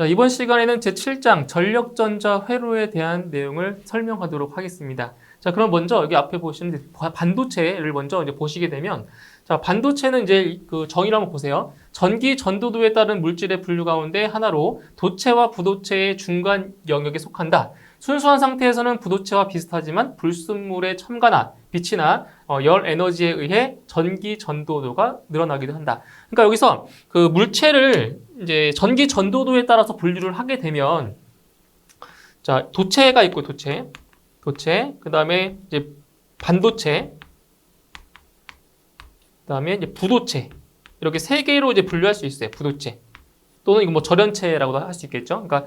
자, 이번 시간에는 제7장 전력전자 회로에 대한 내용을 설명하도록 하겠습니다. 자, 그럼 먼저 여기 앞에 보시는 반도체를 먼저 이제 보시게 되면, 자, 반도체는 이제 그 정의를 한번 보세요. 전기 전도도에 따른 물질의 분류 가운데 하나로 도체와 부도체의 중간 영역에 속한다. 순수한 상태에서는 부도체와 비슷하지만 불순물의 첨가나 빛이나 열 에너지에 의해 전기 전도도가 늘어나기도 한다. 그러니까 여기서 그 물체를 이제 전기 전도도에 따라서 분류를 하게 되면, 자, 도체가 있고 도체, 그 다음에 이제 반도체, 그 다음에 이제 부도체, 이렇게 세 개로 이제 분류할 수 있어요. 부도체 또는 이거 뭐 절연체라고도 할 수 있겠죠. 그러니까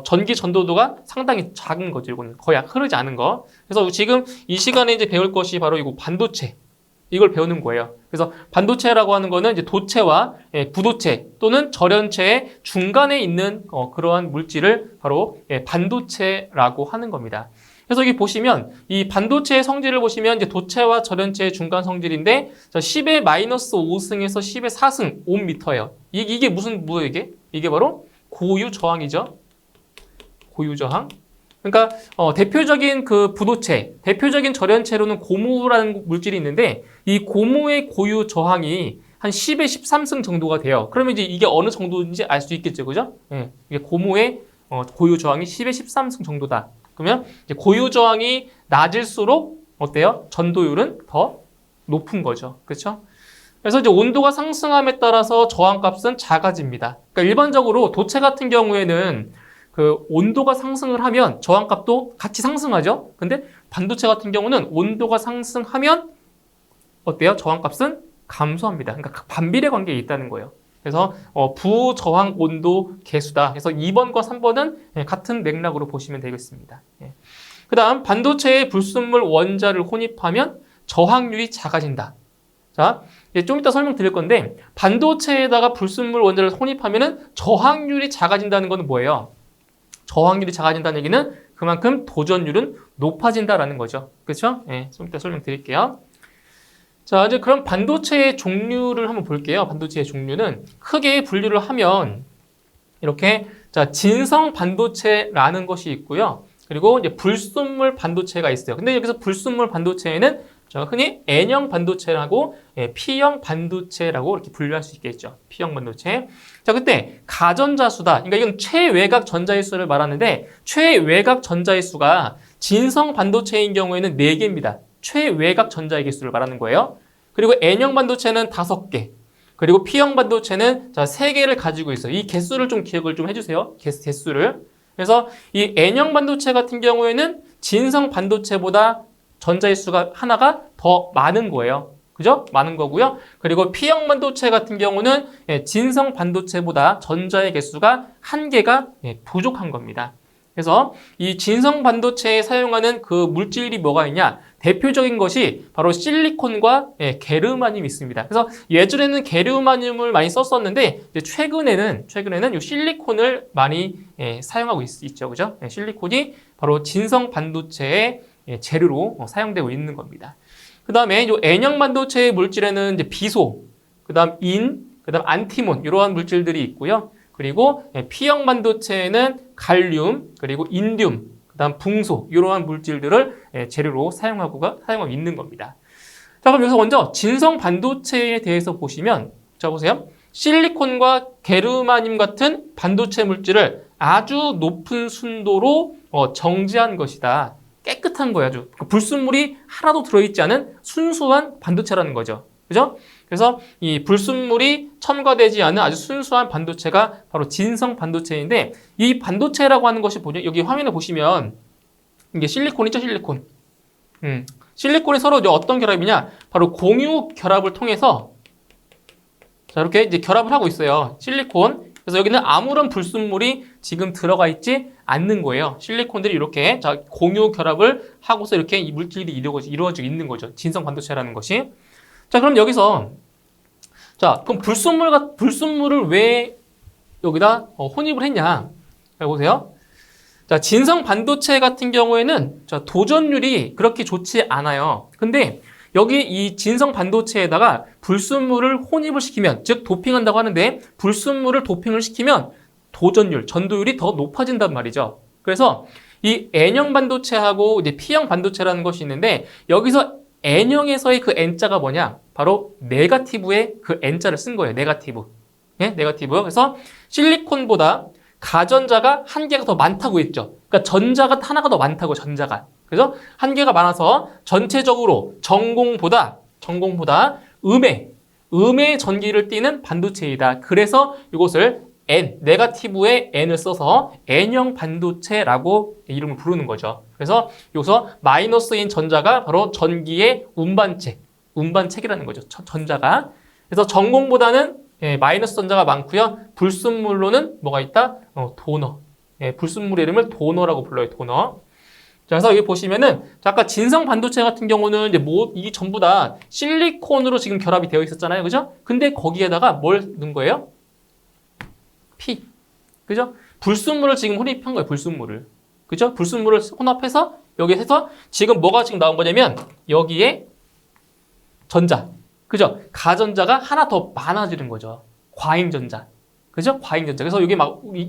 전기 전도도가 상당히 작은 거죠. 이거는 거의 흐르지 않은 거. 그래서 지금 이 시간에 이제 배울 것이 바로 이거 반도체, 이걸 배우는 거예요. 그래서 반도체라고 하는 거는 이제 도체와 부도체 또는 절연체의 중간에 있는 그러한 물질을 바로 반도체라고 하는 겁니다. 그래서 여기 보시면 이 반도체의 성질을 보시면 이제 도체와 절연체의 중간 성질인데, 자, 10의 마이너스 5승에서 10의 4승 옴미터예요. 이게 무슨 뭐예요, 이게? 이게 바로 고유 저항이죠. 고유 저항. 그러니까 대표적인 그 부도체, 대표적인 절연체로는 고무라는 물질이 있는데, 이 고무의 고유 저항이 한 10의 13승 정도가 돼요. 그러면 이제 이게 어느 정도인지 알 수 있겠죠, 그죠? 예, 이게 고무의 고유 저항이 10의 13승 정도다. 그러면 이제 고유 저항이 낮을수록 어때요? 전도율은 더 높은 거죠. 그렇죠? 그래서 이제 온도가 상승함에 따라서 저항값은 작아집니다. 그러니까 일반적으로 도체 같은 경우에는 그 온도가 상승을 하면 저항값도 같이 상승하죠. 근데 반도체 같은 경우는 온도가 상승하면 어때요? 저항값은 감소합니다. 그러니까 반비례 관계에 있다는 거예요. 그래서 부저항 온도 계수다. 그래서 2번과 3번은 같은 맥락으로 보시면 되겠습니다. 그 다음 반도체에 불순물 원자를 혼입하면 저항률이 작아진다. 자, 좀 이따 설명드릴 건데, 반도체에다가 불순물 원자를 혼입하면 저항률이 작아진다는 건 뭐예요? 저항률이 작아진다는 얘기는 그만큼 도전율은 높아진다라는 거죠. 그렇죠? 좀 이따 설명드릴게요. 자, 이제 그럼 반도체의 종류를 한번 볼게요. 반도체의 종류는 크게 분류를 하면 이렇게, 자, 진성 반도체라는 것이 있고요. 그리고 이제 불순물 반도체가 있어요. 근데 여기서 불순물 반도체에는 흔히 N형 반도체라고 P형 반도체라고 이렇게 분류할 수 있겠죠. P형 반도체. 자, 그때 가전자수다. 그러니까 이건 최외곽 전자의 수를 말하는데, 최외곽 전자의 수가 진성 반도체인 경우에는 4개입니다. 최외곽 전자의 개수를 말하는 거예요. 그리고 N형 반도체는 5개. 그리고 P형 반도체는 3개를 가지고 있어요. 이 개수를 좀 기억을 좀 해주세요. 개수를. 그래서 이 N형 반도체 같은 경우에는 진성 반도체보다 전자의 수가 하나가 더 많은 거예요. 그죠? 많은 거고요. 그리고 P형 반도체 같은 경우는 진성 반도체보다 전자의 개수가 1개가 부족한 겁니다. 그래서 이 진성 반도체에 사용하는 그 물질이 뭐가 있냐? 대표적인 것이 바로 실리콘과 게르마늄이 있습니다. 그래서 예전에는 게르마늄을 많이 썼었는데, 최근에는 이 실리콘을 많이 사용하고 있죠. 그죠? 실리콘이 바로 진성 반도체의 재료로 사용되고 있는 겁니다. 그 다음에 이 N형 반도체의 물질에는 이제 비소, 그 다음 그 다음 안티몬, 이러한 물질들이 있고요. 그리고 P형 반도체에는 갈륨, 그리고 인듐, 그 다음 붕소, 이러한 물질들을 재료로 사용하고 있는 겁니다. 자, 그럼 여기서 먼저 진성 반도체에 대해서 보시면, 자, 보세요. 실리콘과 게르마늄 같은 반도체 물질을 아주 높은 순도로 정지한 것이다. 깨끗한 거야, 아주. 불순물이 하나도 들어있지 않은 순수한 반도체라는 거죠. 그죠? 그래서 이 불순물이 첨가되지 않은 아주 순수한 반도체가 바로 진성 반도체인데, 이 반도체라고 하는 것이 여기 화면에 보시면 이게 실리콘이죠, 실리콘. 실리콘이 서로 이제 어떤 결합이냐? 바로 공유 결합을 통해서, 자, 이렇게 이제 결합을 하고 있어요. 실리콘. 그래서 여기는 아무런 불순물이 지금 들어가 있지 않는 거예요. 실리콘들이 이렇게, 자, 공유 결합을 하고서 이렇게 이 물질이 이루어지고 있는 거죠. 진성 반도체라는 것이. 자, 그럼 여기서, 자, 그럼 불순물을 왜 여기다 혼입을 했냐? 자, 보세요. 자, 진성 반도체 같은 경우에는, 자, 도전율이 그렇게 좋지 않아요. 근데 여기 이 진성 반도체에다가 불순물을 혼입을 시키면, 즉 도핑한다고 하는데, 불순물을 도핑을 시키면 도전율, 전도율이 더 높아진단 말이죠. 그래서 이 N형 반도체하고 이제 P형 반도체라는 것이 있는데 여기서 N형에서의 그 N자가 뭐냐? 바로 네거티브의 그 N자를 쓴 거예요. 네거티브. 예? 네거티브. 그래서 실리콘보다 가전자가 한 개가 더 많다고 했죠. 그러니까 전자가 하나가 더 많다고, 전자가. 그래서 한 개가 많아서 전체적으로 전공보다 음의 전기를 띠는 반도체이다. 그래서 이것을 N, 네거티브의 N을 써서 N형 반도체라고 이름을 부르는 거죠. 그래서 여기서 마이너스인 전자가 바로 전기의 운반책이라는 거죠. 전자가. 그래서 전공보다는 마이너스 전자가 많고요. 불순물로는 뭐가 있다? 도너. 불순물의 이름을 도너라고 불러요. 도너. 자, 그래서 여기 보시면은 아까 진성 반도체 같은 경우는 이제 이게 전부 다 실리콘으로 지금 결합이 되어 있었잖아요. 그죠? 근데 거기에다가 뭘 넣은 거예요? P. 그죠? 불순물을 지금 혼입한 거예요. 불순물을. 그죠? 불순물을 혼합해서 여기 해서 지금 뭐가 지금 나온 거냐면 여기에 전자. 그죠? 가전자가 하나 더 많아지는 거죠. 과잉전자. 그죠? 과잉전자. 그래서 여기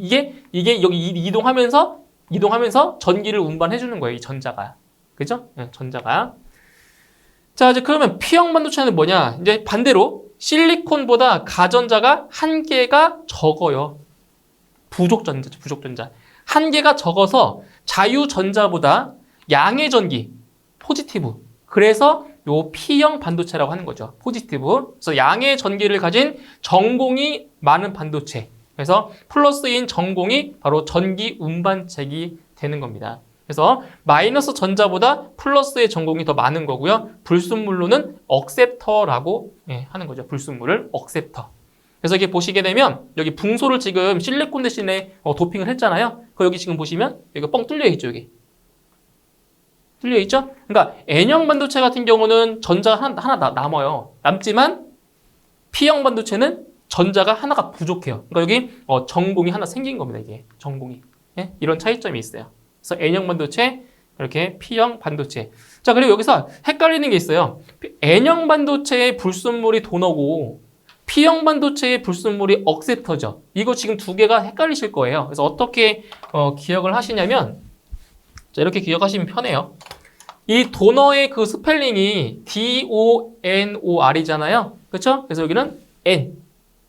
이게 여기 이동하면서 전기를 운반해 주는 거예요. 이 전자가. 그죠? 네, 전자가. 자, 이제 그러면 P형 반도체는 뭐냐? 이제 반대로 실리콘보다 가전자가 한 개가 적어요. 부족전자죠. 부족전자. 한 개가 적어서 자유전자보다 양의 전기, 포지티브. 그래서 요 P형 반도체라고 하는 거죠. 포지티브. 그래서 양의 전기를 가진 전공이 많은 반도체. 그래서 플러스인 전공이 바로 전기 운반책이 되는 겁니다. 그래서 마이너스 전자보다 플러스의 전공이 더 많은 거고요. 불순물로는 억셉터라고 하는 거죠. 불순물을 억셉터. 그래서 이렇게 보시게 되면 여기 붕소를 지금 실리콘 대신에 도핑을 했잖아요. 여기 지금 보시면 여기가 뻥 뚫려 있죠. 여기. 뚫려 있죠? 그러니까 N형 반도체 같은 경우는 전자가 하나 남아요. 남지만 P형 반도체는 전자가 하나가 부족해요. 그러니까 여기 전공이 하나 생긴 겁니다. 이게 전공이. 예? 이런 차이점이 있어요. 그래서 N형 반도체, 이렇게 P형 반도체. 자, 그리고 여기서 헷갈리는 게 있어요. N형 반도체의 불순물이 도너고 P형 반도체의 불순물이 억셉터죠. 이거 지금 두 개가 헷갈리실 거예요. 그래서 어떻게 기억을 하시냐면 자, 이렇게 기억하시면 편해요. 이 도너의 그 스펠링이 DONOR이잖아요. 그렇죠? 그래서 여기는 N.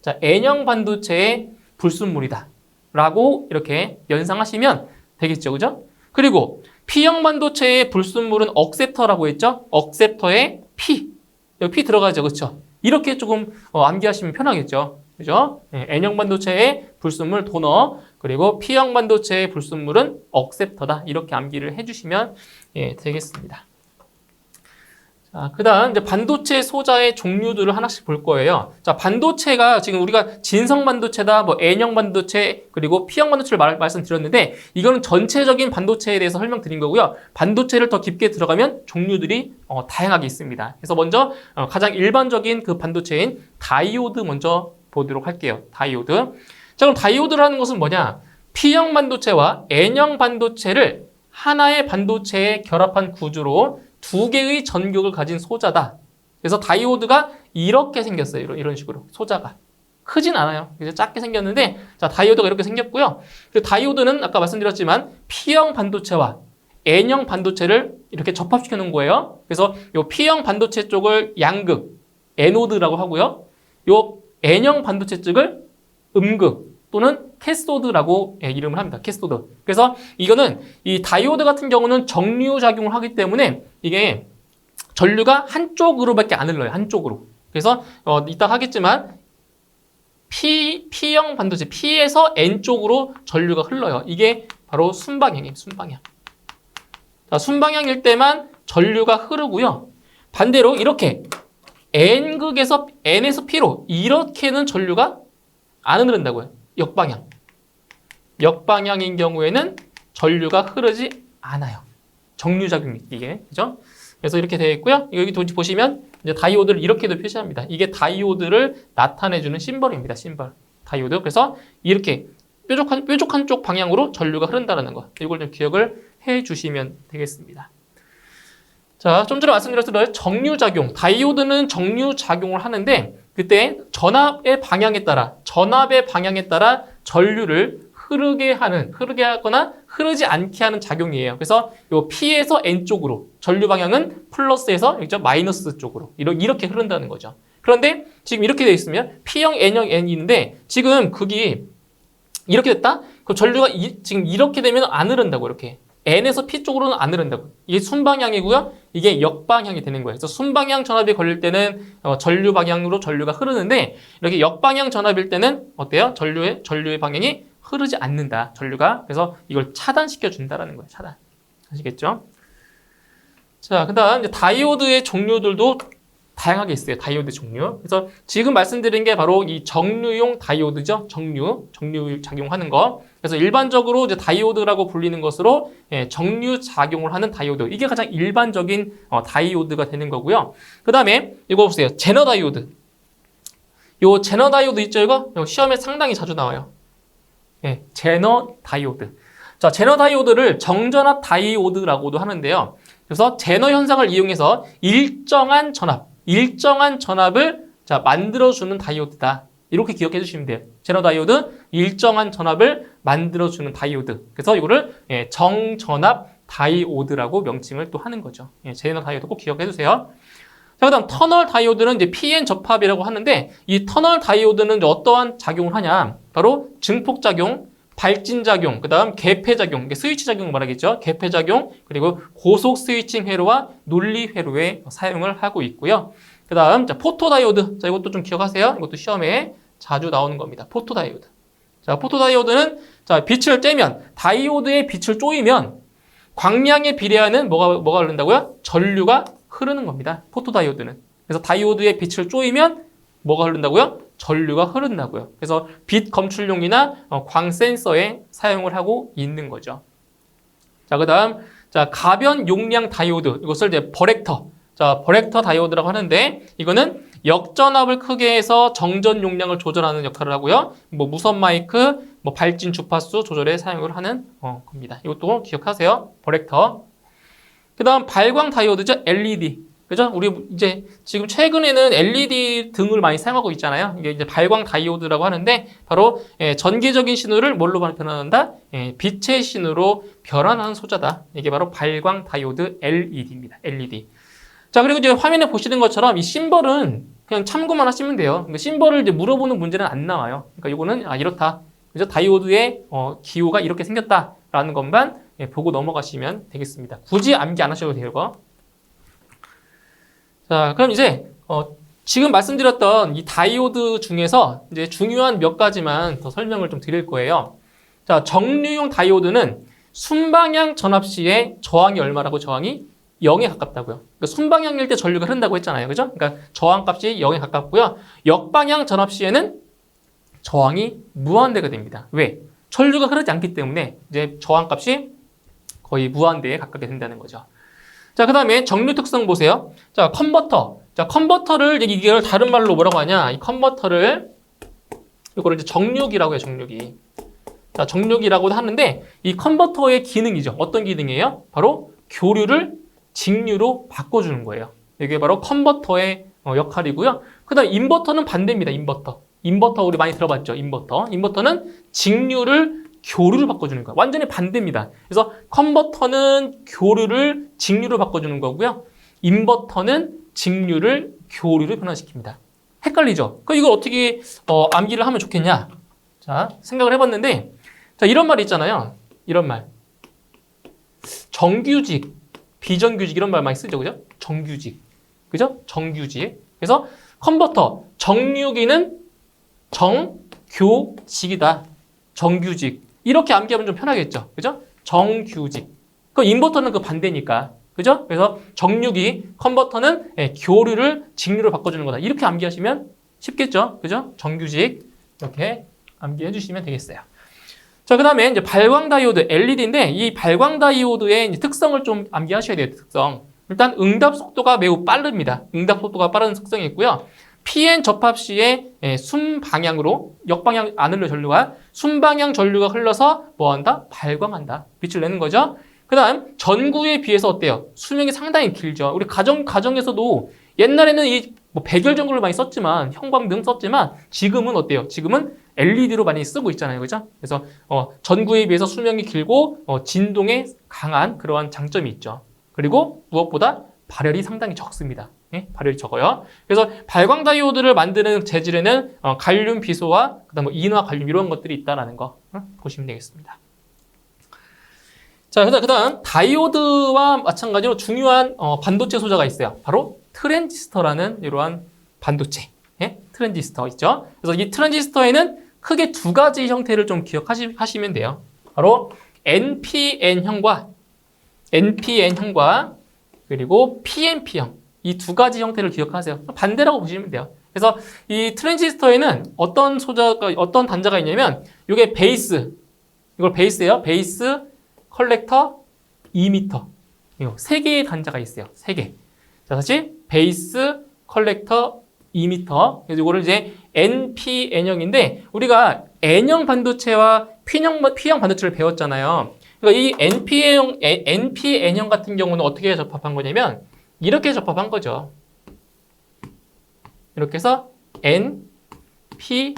자, N형 반도체의 불순물이다. 라고 이렇게 연상하시면 되겠죠. 그죠? 그리고 P형 반도체의 불순물은 억셉터라고 했죠? 억셉터의 P. 여기 P 들어가죠. 그렇죠? 이렇게 조금 암기하시면 편하겠죠. 그죠? N형 반도체의 불순물 도너, 그리고 P형 반도체의 불순물은 억셉터다. 이렇게 암기를 해주시면 되겠습니다. 자, 그 다음 이제 반도체 소자의 종류들을 하나씩 볼 거예요. 자, 반도체가 지금 우리가 진성 반도체다, 뭐 N형 반도체, 그리고 P형 반도체를 말씀드렸는데 이거는 전체적인 반도체에 대해서 설명드린 거고요. 반도체를 더 깊게 들어가면 종류들이 다양하게 있습니다. 그래서 먼저 가장 일반적인 그 반도체인 다이오드 먼저 보도록 할게요. 다이오드. 자, 그럼 다이오드라는 것은 뭐냐? P형 반도체와 N형 반도체를 하나의 반도체에 결합한 구조로 두 개의 전격을 가진 소자다. 그래서 다이오드가 이렇게 생겼어요. 이런 식으로. 소자가. 크진 않아요. 그래서 작게 생겼는데, 자, 다이오드가 이렇게 생겼고요. 그리고 다이오드는 아까 말씀드렸지만 P형 반도체와 N형 반도체를 이렇게 접합시켜 놓은 거예요. 그래서 이 P형 반도체 쪽을 양극, 에노드라고 하고요. 이 N형 반도체 쪽을 음극 또는 캐소드라고 이름을 합니다. 캐소드. 그래서 이거는 이 다이오드 같은 경우는 정류 작용을 하기 때문에 이게 전류가 한쪽으로밖에 안 흘러요. 한쪽으로. 그래서 이따 하겠지만 P형 반도체, P에서 N쪽으로 전류가 흘러요. 이게 바로 순방향이에요. 순방향. 자, 순방향일 때만 전류가 흐르고요. 반대로 이렇게 N에서 P로 이렇게는 전류가 안 흐른다고요. 역방향. 역방향인 경우에는 전류가 흐르지 않아요. 정류작용이 이게. 그죠? 그래서 이렇게 되어 있고요. 여기 보시면 이제 다이오드를 이렇게도 표시합니다. 이게 다이오드를 나타내주는 심벌입니다. 심벌. 다이오드. 그래서 이렇게 뾰족한 쪽 방향으로 전류가 흐른다는 거. 이걸 좀 기억을 해 주시면 되겠습니다. 자, 좀 전에 말씀드렸던 정류작용. 다이오드는 정류작용을 하는데 그때 전압의 방향에 따라 전류를 흐르게 하거나 흐르지 않게 하는 작용이에요. 그래서 요 P에서 N 쪽으로, 전류 방향은 플러스에서 마이너스 쪽으로 이렇게 흐른다는 거죠. 그런데 지금 이렇게 되어 있으면 P형, N형, N인데 지금 극이 이렇게 됐다? 그럼 전류가 지금 이렇게 되면 안 흐른다고, 이렇게. N에서 P 쪽으로는 안 흐른다고. 이게 순방향이고요. 이게 역방향이 되는 거예요. 그래서 순방향 전압이 걸릴 때는 전류 방향으로 전류가 흐르는데, 이렇게 역방향 전압일 때는 어때요? 전류의 방향이 흐르지 않는다. 전류가. 그래서 이걸 차단시켜 준다라는 거예요. 차단. 아시겠죠? 자, 그다음 이제 다이오드의 종류들도 다양하게 있어요. 다이오드 종류. 그래서 지금 말씀드린 게 바로 이 정류용 다이오드죠. 정류 작용하는 거. 그래서 일반적으로 이제 다이오드라고 불리는 것으로 정류 작용을 하는 다이오드. 이게 가장 일반적인 다이오드가 되는 거고요. 그 다음에 이거 보세요. 제너 다이오드. 요 제너 다이오드 있죠, 이거? 시험에 상당히 자주 나와요. 제너 다이오드. 자, 제너 다이오드를 정전압 다이오드라고도 하는데요. 그래서 제너 현상을 이용해서 일정한 전압을 만들어주는 다이오드다. 이렇게 기억해 주시면 돼요. 제너 다이오드, 일정한 전압을 만들어주는 다이오드. 그래서 이거를 정전압 다이오드라고 명칭을 또 하는 거죠. 제너 다이오드 꼭 기억해 주세요. 자, 그 다음 터널 다이오드는 이제 PN 접합이라고 하는데, 이 터널 다이오드는 어떠한 작용을 하냐? 바로 증폭작용, 발진작용, 그 다음 개폐작용, 스위치 작용을 말하겠죠. 개폐작용, 그리고 고속 스위칭 회로와 논리 회로에 사용을 하고 있고요. 그 다음, 포토다이오드. 자, 이것도 좀 기억하세요. 이것도 시험에 자주 나오는 겁니다. 포토다이오드. 자, 포토다이오드는, 빛을 쬐면, 다이오드의 빛을 쪼이면, 광량에 비례하는 뭐가 흐른다고요? 전류가 흐르는 겁니다. 포토다이오드는. 그래서 다이오드의 빛을 쪼이면, 뭐가 흐른다고요? 전류가 흐른다고요. 그래서 빛 검출용이나 광 센서에 사용을 하고 있는 거죠. 자, 그 다음, 가변 용량 다이오드. 이것을 이제 버렉터. 버렉터 다이오드라고 하는데, 이거는 역전압을 크게 해서 정전 용량을 조절하는 역할을 하고요. 무선 마이크, 발진 주파수 조절에 사용을 하는 겁니다. 이것도 기억하세요. 버렉터. 그 다음, 발광 다이오드죠. LED. 그죠? 우리 이제 지금 최근에는 LED 등을 많이 사용하고 있잖아요. 이게 이제 발광 다이오드라고 하는데, 바로 전기적인 신호를 뭘로 변환한다? 빛의 신호로 변환하는 소자다. 이게 바로 발광 다이오드 LED입니다. LED. 자, 그리고 이제 화면에 보시는 것처럼 이 심벌은 그냥 참고만 하시면 돼요. 그러니까 심벌을 이제 물어보는 문제는 안 나와요. 그러니까 이거는 이렇다. 그래서 다이오드의 기호가 이렇게 생겼다라는 것만 보고 넘어가시면 되겠습니다. 굳이 암기 안 하셔도 되고. 자, 그럼 이제 지금 말씀드렸던 이 다이오드 중에서 이제 중요한 몇 가지만 더 설명을 좀 드릴 거예요. 자, 정류용 다이오드는 순방향 전압 시에 저항이 얼마라고? 저항이 0에 가깝다고요. 그러니까 순방향일 때 전류가 흐른다고 했잖아요. 그죠? 그러니까 저항값이 0에 가깝고요. 역방향 전압 시에는 저항이 무한대가 됩니다. 왜? 전류가 흐르지 않기 때문에 이제 저항값이 거의 무한대에 가깝게 된다는 거죠. 자, 그 다음에 정류 특성 보세요. 자, 컨버터. 자, 컨버터를 이걸 다른 말로 뭐라고 하냐? 이 컨버터를 이거를 이제 정류기라고 해요. 정류기. 자, 정류기라고도 하는데 이 컨버터의 기능이죠. 어떤 기능이에요? 바로 교류를 직류로 바꿔주는 거예요. 이게 바로 컨버터의 역할이고요. 그 다음 인버터는 반대입니다. 인버터 우리 많이 들어봤죠? 인버터는 직류를 교류를 바꿔주는 거야. 완전히 반대입니다. 그래서 컨버터는 교류를 직류로 바꿔주는 거고요. 인버터는 직류를 교류로 변화시킵니다. 헷갈리죠? 그럼 이걸 어떻게 암기를 하면 좋겠냐? 자, 생각을 해봤는데, 자, 이런 말 있잖아요. 이런 말. 정규직, 비정규직 이런 말 많이 쓰죠, 그죠? 정규직, 그죠? 정규직. 그래서 컨버터, 정류기는 정교직이다. 정규직. 이렇게 암기하면 좀 편하겠죠. 그죠? 정규직. 그럼 인버터는 그 반대니까. 그죠? 그래서 정류기, 컨버터는 교류를 직류로 바꿔주는 거다. 이렇게 암기하시면 쉽겠죠. 그죠? 정규직. 이렇게 암기해 주시면 되겠어요. 자, 그 다음에 이제 발광 다이오드 LED인데, 이 발광 다이오드의 이제 특성을 좀 암기하셔야 돼요. 특성. 일단 응답 속도가 매우 빠릅니다. 응답 속도가 빠른 특성이 있고요. PN 접합 시에 순방향으로, 역방향 안 흘러 전류가, 순방향 전류가 흘러서 뭐한다? 발광한다. 빛을 내는 거죠. 그 다음 전구에 비해서 어때요? 수명이 상당히 길죠. 우리 가정에서도 옛날에는 이 백열 전구를 많이 썼지만, 형광등 썼지만, 지금은 어때요? 지금은 LED로 많이 쓰고 있잖아요. 그죠? 그래서 전구에 비해서 수명이 길고 진동에 강한 그러한 장점이 있죠. 그리고 무엇보다 발열이 상당히 적습니다. 예? 발열이 적어요. 그래서 발광 다이오드를 만드는 재질에는 갈륨 비소와 그다음 뭐 인화 갈륨 이런 것들이 있다라는 거 보시면 되겠습니다. 자, 그다음 다이오드와 마찬가지로 중요한 반도체 소자가 있어요. 바로 트랜지스터라는 이러한 반도체. 예? 트랜지스터 있죠. 그래서 이 트랜지스터에는 크게 두 가지 형태를 좀 기억하시면 돼요. 바로 NPN형과 그리고 PNP형 이 두 가지 형태를 기억하세요. 반대라고 보시면 돼요. 그래서 이 트랜지스터에는 어떤 단자가 있냐면 이게 베이스, 이걸 베이스예요. 베이스, 컬렉터, 이미터. 이거 세 개의 단자가 있어요. 세 개. 자, 다시 베이스, 컬렉터, 이미터. 그래서 이거를 이제 NPN형인데 우리가 N형 반도체와 P형 반도체를 배웠잖아요. 그러니까 이 NPN형 같은 경우는 어떻게 접합한 거냐면 이렇게 접합한 거죠. 이렇게 해서 N, P,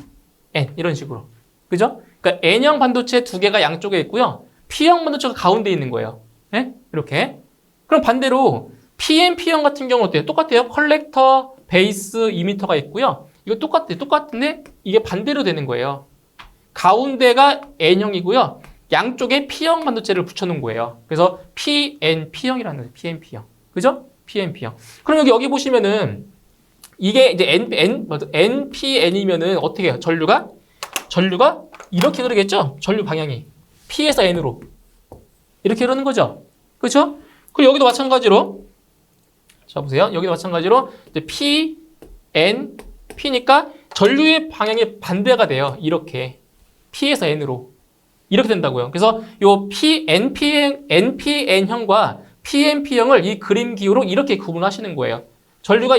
N 이런 식으로. 그죠? 그러니까 N형 반도체 두 개가 양쪽에 있고요. P형 반도체가 가운데 있는 거예요. 네? 이렇게. 그럼 반대로 PNP형 같은 경우는 어때요? 똑같아요. 컬렉터, 베이스, 이미터가 있고요. 이거 똑같은데 이게 반대로 되는 거예요. 가운데가 N형이고요. 양쪽에 P형 반도체를 붙여놓은 거예요. 그래서 PNP형이라는 거예요. PNP형. 그죠? PNP형. 그럼 여기 보시면은 이게 이제 NPN이면은 어떻게 해요? 전류가 이렇게 흐르겠죠? 전류 방향이. P에서 N으로. 이렇게 흐르는 거죠? 그렇죠? 그리고 여기도 마찬가지로 자, 보세요. 여기도 마찬가지로 이제 P, N, P니까 전류의 방향이 반대가 돼요. 이렇게. P에서 N으로. 이렇게 된다고요. 그래서 요 NPN형과 PNP형을 이 그림 기호로 이렇게 구분하시는 거예요. 전류가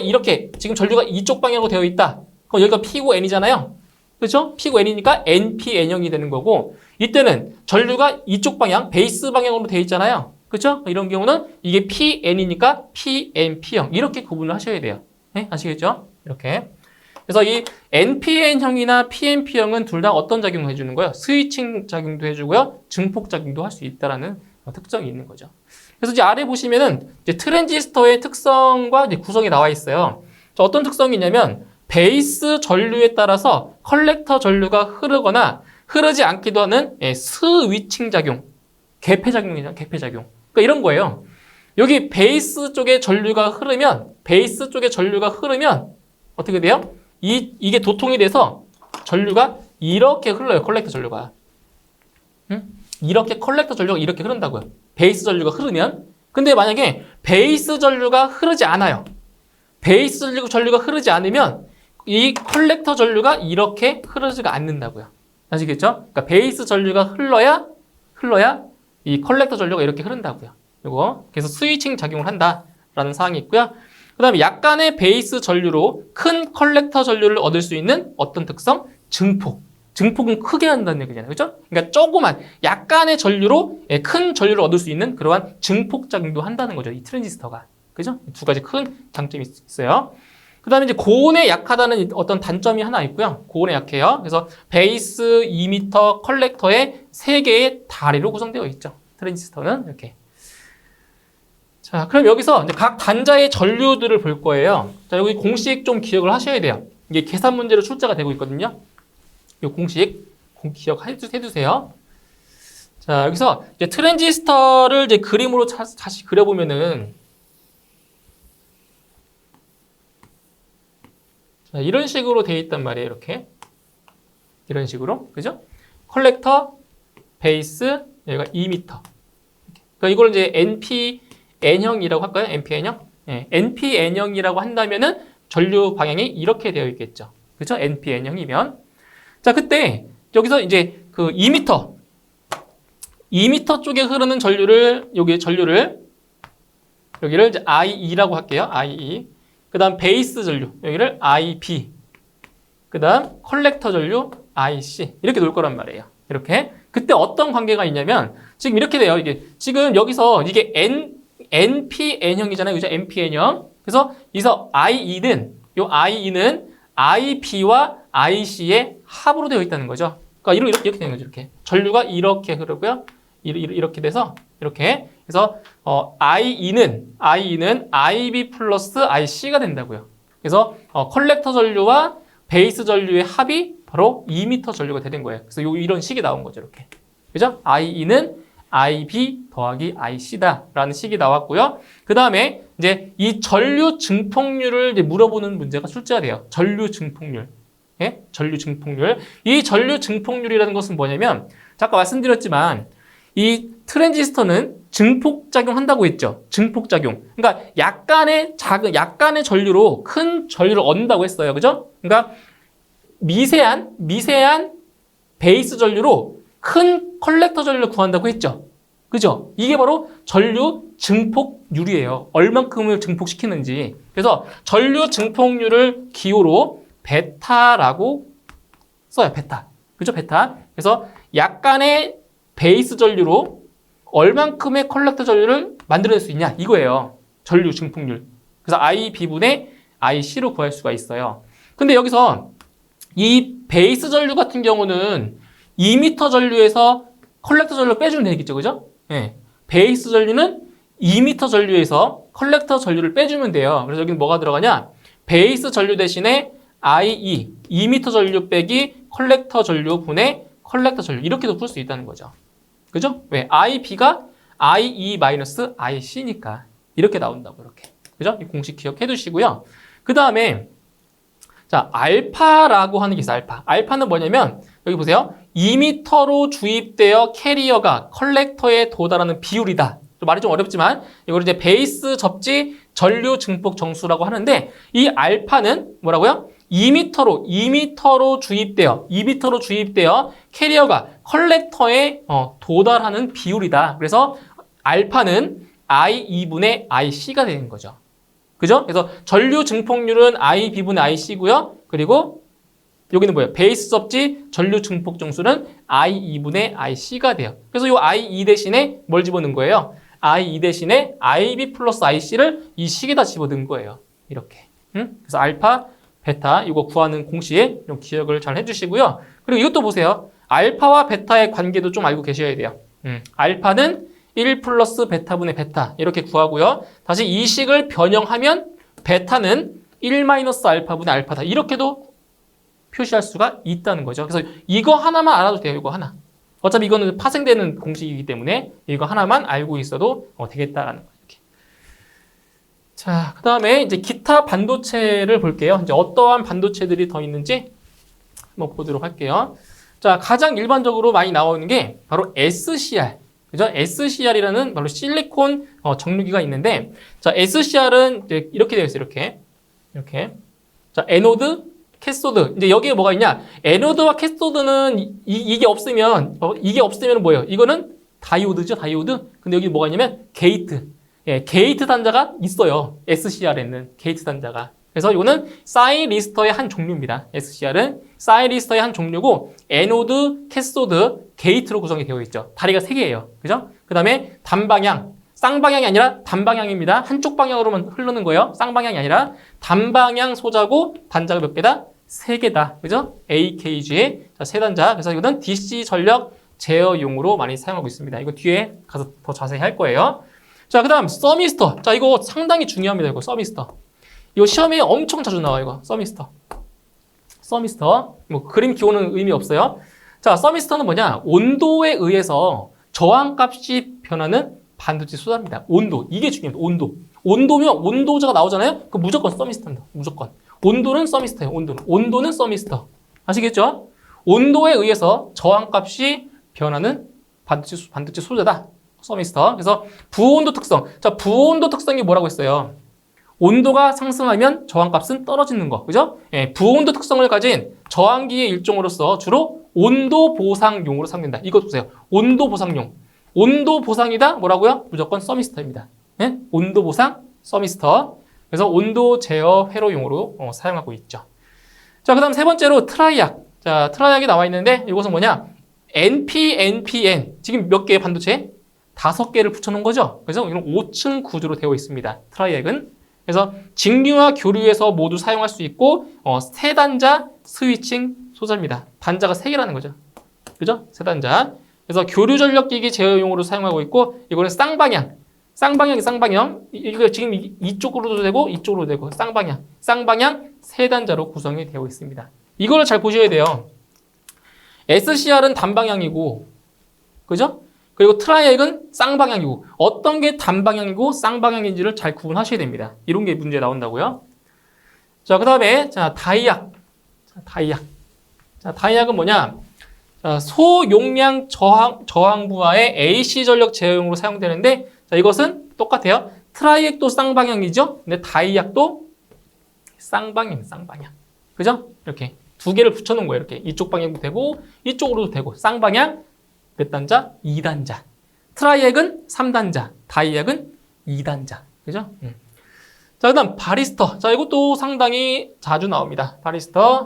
지금 전류가 이쪽 방향으로 되어 있다. 그럼 여기가 P고 N이잖아요. 그렇죠? P고 N이니까 NPN형이 되는 거고 이때는 전류가 이쪽 방향, 베이스 방향으로 되어 있잖아요. 그렇죠? 이런 경우는 이게 PN이니까 PNP형 이렇게 구분을 하셔야 돼요. 네? 아시겠죠? 이렇게. 그래서 이 NPN형이나 PNP형은 둘 다 어떤 작용을 해주는 거예요? 스위칭 작용도 해주고요. 증폭 작용도 할 수 있다라는 특성이 있는 거죠. 그래서 이제 아래 보시면은 이제 트랜지스터의 특성과 이제 구성이 나와 있어요. 자, 어떤 특성이 있냐면 베이스 전류에 따라서 컬렉터 전류가 흐르거나 흐르지 않기도 하는 스위칭 작용, 개폐작용이죠. 개폐작용. 그러니까 이런 거예요. 여기 베이스 쪽에 전류가 흐르면 어떻게 돼요? 이게 도통이 돼서 전류가 이렇게 흘러요. 컬렉터 전류가. 응? 이렇게 컬렉터 전류가 이렇게 흐른다고요. 베이스 전류가 흐르면. 근데 만약에 베이스 전류가 흐르지 않아요. 베이스 전류가 흐르지 않으면 이 컬렉터 전류가 이렇게 흐르지가 않는다고요. 아시겠죠? 그러니까 베이스 전류가 흘러야 이 컬렉터 전류가 이렇게 흐른다고요. 이거 그래서 스위칭 작용을 한다라는 사항이 있고요. 그 다음에 약간의 베이스 전류로 큰 컬렉터 전류를 얻을 수 있는 어떤 특성? 증폭. 증폭은 크게 한다는 얘기잖아요. 그죠? 그러니까 조그만 약간의 전류로 큰 전류를 얻을 수 있는 그러한 증폭 작용도 한다는 거죠. 이 트랜지스터가. 그죠? 두 가지 큰 장점이 있어요. 그 다음에 이제 고온에 약하다는 어떤 단점이 하나 있고요. 고온에 약해요. 그래서 베이스, 이미터, 컬렉터의 세 개의 다리로 구성되어 있죠. 트랜지스터는 이렇게. 자, 그럼 여기서 이제 각 단자의 전류들을 볼 거예요. 자, 여기 공식 좀 기억을 하셔야 돼요. 이게 계산 문제로 출제가 되고 있거든요. 이 공식 기억해 주세요. 자, 여기서 이제 트랜지스터를 이제 그림으로 다시 그려보면은 자, 이런 식으로 되어 있단 말이에요. 이렇게. 이런 식으로. 그죠? 컬렉터, 베이스, 여기가 이미터. 그러니까 이걸 이제 NPN형이라고 할까요? NPN형? 네, NPN형이라고 한다면은 전류 방향이 이렇게 되어 있겠죠. 그죠? NPN형이면. 자, 그때 여기서 이제 그 이미터 쪽에 흐르는 전류를 여기를 이제 IE라고 할게요. IE. 그다음 베이스 전류 여기를 IB. 그다음 컬렉터 전류 IC. 이렇게 놓을 거란 말이에요. 이렇게. 그때 어떤 관계가 있냐면 지금 이렇게 돼요. 이게 지금 여기서 이게 NPN형이잖아요. 그죠? NPN형. 그래서 여기서 IE는 IB와 IC의 합으로 되어 있다는 거죠. 그러니까 이렇게 되는 거죠. 이렇게 전류가 이렇게 흐르고요. 이렇게 돼서 이렇게 그래서 IE는 IB 플러스 IC가 된다고요. 그래서 컬렉터 전류와 베이스 전류의 합이 바로 2m 전류가 되는 거예요. 그래서 이런 식이 나온 거죠. 이렇게. 그죠? IE는 IB 더하기 IC다라는 식이 나왔고요. 그 다음에 이제 이 전류 증폭률을 이제 물어보는 문제가 출제가 돼요. 전류 증폭률. 예? 전류 증폭률. 이 전류 증폭률이라는 것은 뭐냐면, 아까 말씀드렸지만, 이 트랜지스터는 증폭작용 한다고 했죠. 증폭작용. 그러니까 약간의 전류로 큰 전류를 얻는다고 했어요. 그죠? 그러니까 미세한 베이스 전류로 큰 컬렉터 전류를 구한다고 했죠. 그죠? 이게 바로 전류 증폭률이에요. 얼만큼을 증폭시키는지. 그래서 전류 증폭률을 기호로 베타라고 써요. 베타. 그죠? 베타. 그래서 약간의 베이스 전류로 얼만큼의 컬렉터 전류를 만들어낼 수 있냐 이거예요. 전류 증폭률. 그래서 IB분의 IC로 구할 수가 있어요. 근데 여기서 이 베이스 전류 같은 경우는 2m 전류에서 컬렉터 전류를 빼주면 되겠죠. 그죠? 네. 베이스 전류는 2m 전류에서 컬렉터 전류를 빼주면 돼요. 그래서 여기는 뭐가 들어가냐? 베이스 전류 대신에 IE, 2m 전류 빼기 컬렉터 전류 분의 컬렉터 전류 이렇게도 풀 수 있다는 거죠. 그죠? 왜? IB가 IE-IC니까 이렇게 나온다고 이렇게. 그죠? 이 공식 기억해 두시고요. 그 다음에 자, 알파라고 하는 게 있어요. 알파. 알파는 뭐냐면 여기 보세요. 2m로 주입되어 캐리어가 컬렉터에 도달하는 비율이다. 말이 좀 어렵지만 이걸 이제 베이스 접지 전류 증폭 정수라고 하는데 이 알파는 뭐라고요? 2m로 주입되어 캐리어가 컬렉터에 도달하는 비율이다. 그래서 알파는 IE분의 IC가 되는 거죠. 그죠? 그래서 전류 증폭률은 IB분의 IC고요. 그리고 여기는 뭐예요? 베이스 접지 전류 증폭 정수는 IE분의 IC가 돼요. 그래서 이 IE 대신에 뭘 집어넣은 거예요? IE 대신에 IB 플러스 IC를 이 식에다 집어넣은 거예요. 이렇게. 그래서 알파, 베타 이거 구하는 공식 좀 기억을 잘 해주시고요. 그리고 이것도 보세요. 알파와 베타의 관계도 좀 알고 계셔야 돼요. 알파는 1 플러스 베타분의 베타 이렇게 구하고요. 다시 이 식을 변형하면 베타는 1 마이너스 알파분의 알파다. 이렇게도 표시할 수가 있다는 거죠. 그래서 이거 하나만 알아도 돼요. 이거 하나. 어차피 이거는 파생되는 공식이기 때문에 이거 하나만 알고 있어도 되겠다라는 거예요. 이렇게. 자, 그 다음에 이제 기타 반도체를 볼게요. 이제 어떠한 반도체들이 더 있는지 한번 보도록 할게요. 자, 가장 일반적으로 많이 나오는 게 바로 SCR. 그죠? SCR이라는 바로 실리콘 정류기가 있는데, 자, SCR은 이제 이렇게 되어 있어요. 이렇게. 자, 에노드, 캐소드. 이제 여기에 뭐가 있냐? 에노드와 캐소드는 이게 없으면 뭐예요? 이거는 다이오드죠, 다이오드. 근데 여기 뭐가 있냐면 게이트. 예, 게이트 단자가 있어요. SCR에는 게이트 단자가. 그래서 이거는 사이리스터의 한 종류입니다. SCR은 사이리스터의 한 종류고 에노드, 캐소드, 게이트로 구성이 되어 있죠. 다리가 3개예요. 그죠? 그 다음에 단방향, 쌍방향이 아니라 단방향입니다. 한쪽 방향으로만 흐르는 거예요. 쌍방향이 아니라 단방향 소자고 단자가 몇 개다? 3개다. 그죠? AKG의 3단자. 그래서 이거는 DC 전력 제어용으로 많이 사용하고 있습니다. 이거 뒤에 가서 더 자세히 할 거예요. 자, 그 다음 서미스터. 자, 이거 상당히 중요합니다. 이거 서미스터. 이거 시험에 엄청 자주 나와요. 이거 서미스터. 뭐 그림 기호는 의미 없어요. 자, 서미스터는 뭐냐? 온도에 의해서 저항값이 변하는 반도체 소자입니다. 온도. 이게 중요합니다. 온도. 온도면 온도자가 나오잖아요? 그 무조건 서미스터입니다. 무조건. 온도는 서미스터예요. 온도는 서미스터. 아시겠죠? 온도에 의해서 저항값이 변하는 반도체 소자다. 서미스터. 그래서 부온도 특성. 자, 부온도 특성이 뭐라고 했어요? 온도가 상승하면 저항값은 떨어지는 거. 그죠? 예, 부온도 특성을 가진 저항기의 일종으로서 주로 온도 보상용으로 사용된다. 이것 보세요. 온도 보상용. 온도 보상이다. 뭐라고요? 무조건 서미스터입니다. 예? 온도 보상, 서미스터. 그래서 온도 제어 회로용으로 사용하고 있죠. 자, 그 다음 세 번째로 트라이악. 자, 트라이악이 나와 있는데 이것은 뭐냐? NPN. 지금 몇 개의 반도체? 5개를 붙여놓은 거죠. 그래서 이런 5층 구조로 되어 있습니다. 트라이액은. 그래서 직류와 교류에서 모두 사용할 수 있고 3단자 스위칭 소자입니다. 단자가 3개라는 거죠. 그죠? 3단자. 그래서 교류 전력기기 제어용으로 사용하고 있고, 이거는 쌍방향. 쌍방향. 이거 지금 이쪽으로도 되고, 이쪽으로도 되고, 쌍방향 3단자로 구성이 되어 있습니다. 이거를 잘 보셔야 돼요. SCR은 단방향이고, 그죠? 그리고 트라이액은 쌍방향이고, 어떤 게 단방향이고 쌍방향인지를 잘 구분하셔야 됩니다. 이런 게 문제 나온다고요. 자, 그 다음에, 다이약. 다이약은 뭐냐? 자, 소용량 저항부하의 AC 전력 제어용으로 사용되는데, 자, 이것은 똑같아요. 트라이액도 쌍방향이죠? 근데 다이약도 쌍방향. 그죠? 이렇게 2개를 붙여놓은 거예요. 이렇게. 이쪽 방향도 되고, 이쪽으로도 되고, 쌍방향. 몇 단자? 2단자. 트라이액은 3단자. 다이액은 2단자. 그죠? 자, 그 다음, 바리스터. 자, 이것도 상당히 자주 나옵니다. 바리스터.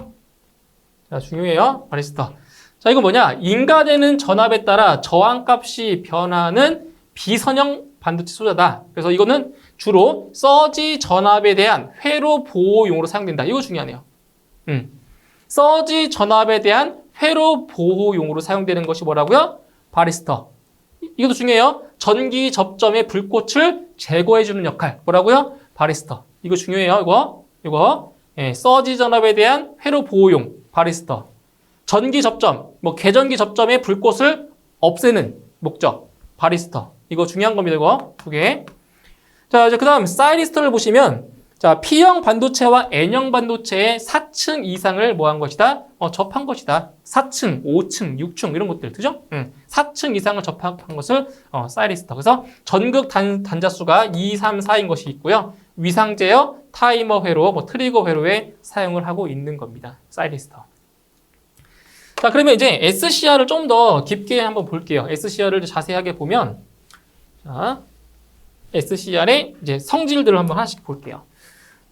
자, 중요해요. 바리스터. 자, 이거 뭐냐? 인가되는 전압에 따라 저항값이 변하는 비선형 반도체 소자다. 그래서 이거는 주로 서지 전압에 대한 회로 보호용으로 사용된다. 이거 중요하네요. 서지 전압에 대한 회로 보호용으로 사용되는 것이 뭐라고요? 바리스터. 이것도 중요해요. 전기 접점의 불꽃을 제거해주는 역할. 뭐라고요? 바리스터. 이거 중요해요. 이거. 예, 서지 전압에 대한 회로 보호용. 바리스터. 전기 접점, 계전기 접점의 불꽃을 없애는 목적. 바리스터. 이거 중요한 겁니다. 이거 2개. 자, 이제 그 다음 사이리스터를 보시면, 자, P형 반도체와 N형 반도체의 4층 이상을 뭐 한 것이다? 접한 것이다. 4층, 5층, 6층 이런 것들, 그죠? 4층 이상을 접한 것을 사이리스터. 그래서 전극 단자 수가 2, 3, 4인 것이 있고요. 위상 제어, 타이머 회로, 트리거 회로에 사용을 하고 있는 겁니다. 사이리스터. 자, 그러면 이제 SCR을 좀 더 깊게 한번 볼게요. SCR을 자세하게 보면, 자, SCR의 이제 성질들을 한번 하나씩 볼게요.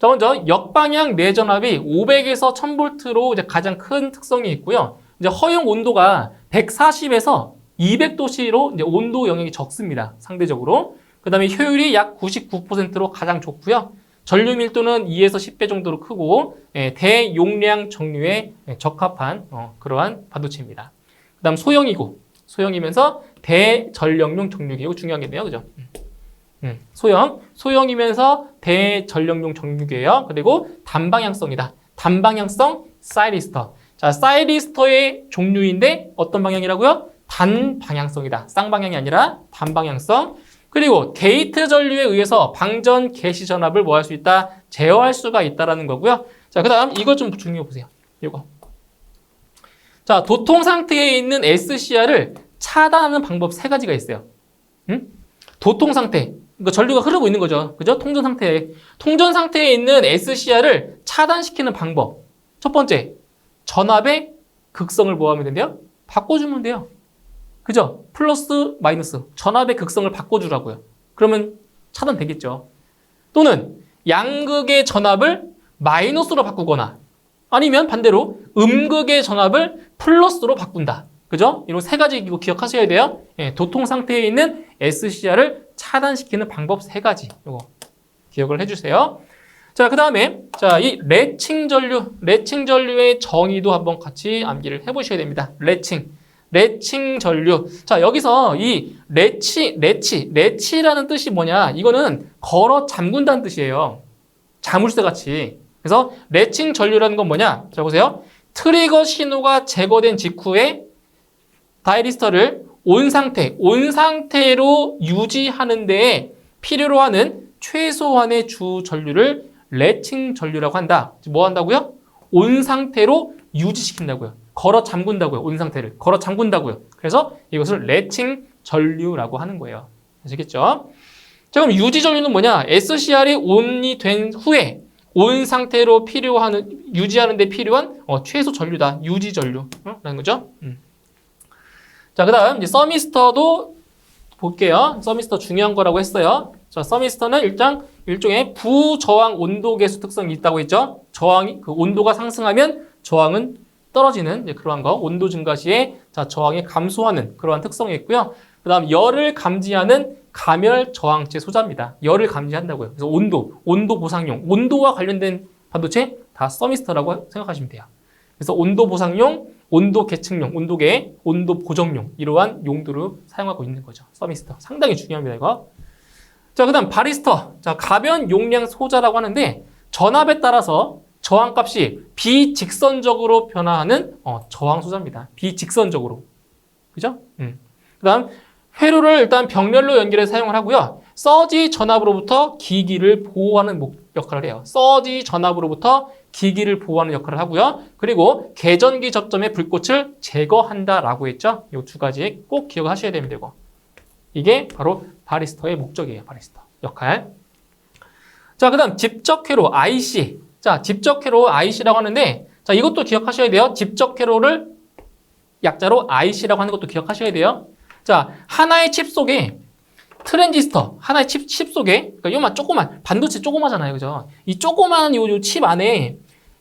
자, 먼저 역방향 내전압이 500에서 1000V로 이제 가장 큰 특성이 있고요. 이제 허용 온도가 140에서 200도씨로 이제 온도 영역이 적습니다. 상대적으로. 그 다음에 효율이 약 99%로 가장 좋고요. 전류 밀도는 2에서 10배 정도로 크고 대용량 정류에 적합한 그러한 반도체입니다. 그 다음 소형이면서 대전력용 정류기. 이거 중요하겠네요. 그죠? 소형이면서 대전력용 정류기예요. 그리고 단방향성이다. 단방향성 사이리스터. 자, 사이리스터의 종류인데 어떤 방향이라고요? 단방향성이다. 쌍방향이 아니라 단방향성. 그리고 게이트 전류에 의해서 방전 개시 전압을 뭐 할 수 있다? 제어할 수가 있다라는 거고요. 자, 그 다음 이거 좀 중요해 보세요. 이거. 자, 도통 상태에 있는 SCR을 차단하는 방법 3가지가 있어요. 도통 상태. 그러니까 전류가 흐르고 있는 거죠. 그죠? 통전 상태에 있는 SCR을 차단시키는 방법. 첫 번째, 전압의 극성을 뭐 하면 된대요? 바꿔주면 돼요. 그죠? 플러스, 마이너스. 전압의 극성을 바꿔주라고요. 그러면 차단되겠죠. 또는 양극의 전압을 마이너스로 바꾸거나 아니면 반대로 음극의 전압을 플러스로 바꾼다. 그죠? 이런 3가지 이거 기억하셔야 돼요. 예, 도통 상태에 있는 SCR을 차단시키는 방법 3가지. 이거 기억을 해주세요. 자, 그 다음에 이 레칭 전류의 정의도 한번 같이 암기를 해보셔야 됩니다. 레칭 전류. 자, 여기서 이 레치라는 뜻이 뭐냐? 이거는 걸어 잠근다는 뜻이에요. 자물쇠 같이. 그래서 레칭 전류라는 건 뭐냐? 자, 보세요. 트리거 신호가 제거된 직후에 다이리스터를 온 상태로 유지하는 데에 필요로 하는 최소한의 주 전류를 레칭 전류라고 한다. 뭐 한다고요? 온 상태로 유지시킨다고요. 걸어 잠근다고요. 온 상태를. 걸어 잠근다고요. 그래서 이것을 레칭 전류라고 하는 거예요. 아시겠죠? 자, 그럼 유지 전류는 뭐냐? SCR이 온이 된 후에 온 상태로 유지하는 데 필요한 최소 전류다. 유지 전류. 라는 거죠. 자, 그 다음 이제 서미스터도 볼게요. 서미스터 중요한 거라고 했어요. 자, 서미스터는 일종의 부저항 온도 계수 특성이 있다고 했죠. 그 온도가 상승하면 저항은 떨어지는 그러한 거. 온도 증가 시에 저항이 감소하는 그러한 특성이 있고요. 그 다음 열을 감지하는 가멸 저항체 소자입니다. 열을 감지한다고요. 그래서 온도 보상용, 온도와 관련된 반도체 다 서미스터라고 생각하시면 돼요. 그래서 온도 보상용, 온도 계측용, 온도계, 온도 보정용 이러한 용도를 사용하고 있는 거죠. 서미스터. 상당히 중요합니다, 이거. 자, 그다음 바리스터. 자, 가변 용량 소자라고 하는데 전압에 따라서 저항값이 비직선적으로 변화하는 저항 소자입니다. 비직선적으로. 그죠? 그다음 회로를 일단 병렬로 연결해 사용을 하고요. 서지 전압으로부터 기기를 보호하는 역할을 해요. 서지 전압으로부터 기기를 보호하는 역할을 하고요. 그리고 계전기 접점의 불꽃을 제거한다라고 했죠. 이 두 가지 꼭 기억하셔야 됩니다. 이거. 이게 바로 바리스터의 목적이에요. 바리스터 역할. 자, 그다음 집적 회로 IC. 자, 집적 회로 IC라고 하는데 자, 이것도 기억하셔야 돼요. 집적 회로를 약자로 IC라고 하는 것도 기억하셔야 돼요. 자, 하나의 칩 속에 트랜지스터, 하나의 칩 속에, 그러니까 요만 조그만, 반도체 조그마잖아요. 그죠? 이 조그만 요 칩 안에